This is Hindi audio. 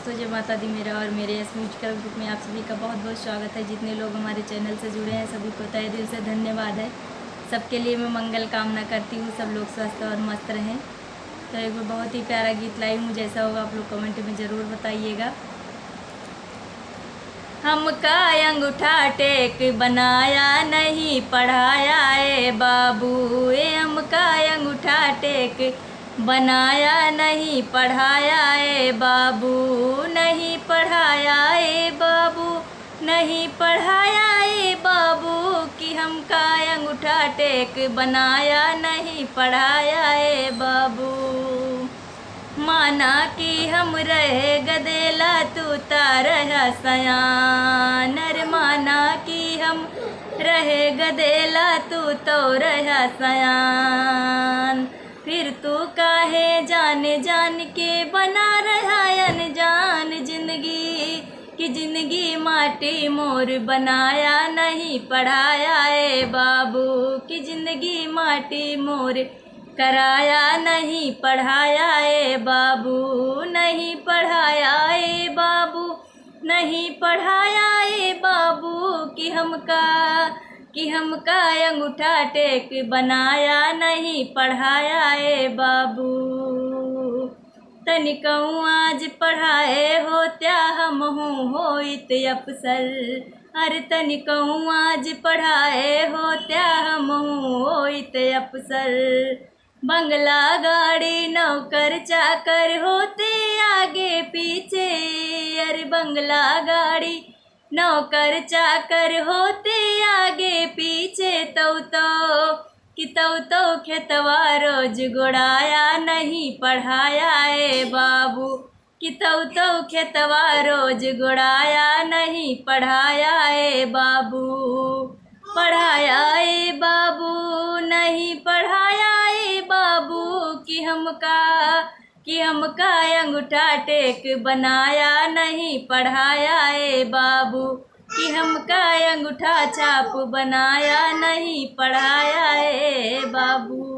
दोस्तों, जय माता दी। मेरा और मेरे एस म्यूजिकल ग्रुप में आप सभी का बहुत बहुत स्वागत है। जितने लोग हमारे चैनल से जुड़े हैं सभी को तहे दिल से धन्यवाद है। सबके लिए मैं मंगल कामना करती हूँ, सब लोग स्वस्थ और मस्त रहें। तो एक बहुत ही प्यारा गीत लाई हूँ, जैसा होगा आप लोग कमेंट में ज़रूर बताइएगा। हमका अंगूठा टेक बनाया नहीं पढ़ाया ए बाबू, हमका अंगूठा टेक बनाया नहीं पढ़ाया ए बाबू, नहीं पढ़ाया ए बाबू, नहीं पढ़ाया ए बाबू, कि हमका अंगूठा टेक बनाया नहीं पढ़ाया ए बाबू। माना कि हम रहे गदेला तू तारहा सयान, अरे माना कि हम रहे गदेला तू तो रहा सयान, फिर तू काहे जान जान के बना रहा अनजान जिंदगी, कि जिंदगी माटी मोर बनाया नहीं पढ़ाया ए बाबू, कि जिंदगी माटी मोर कराया नहीं पढ़ाया ए बाबू, नहीं पढ़ाया ए बाबू, नहीं पढ़ाया ए बाबू, कि हमका अंगूठा टेक बनाया नहीं पढ़ाया ए बाबू। तनिकऊ आज पढ़ाए हो त्या हमहू होइत अफसर, अरे तनिकऊ आज पढ़ाए हो त्या हमहू होइत अफसर। बंगला गाड़ी नौकर चाकर होते आगे पीछे, अरे बंगला गाड़ी नौकर चाकर होते आगे पीछे, तो खेतवा रोज गुड़ाया नहीं पढ़ाया ए बाबू, कि तो खेतवा रोज गुड़ाया नहीं पढ़ाया ए बाबू, पढ़ाया ए बाबू, नहीं पढ़ाया ए बाबू, कि हमका अंगूठा टेक बनाया नहीं पढ़ाया ए बाबू, कि हमका अंगूठा छाप बनाया नहीं पढ़ाया ए बाबू।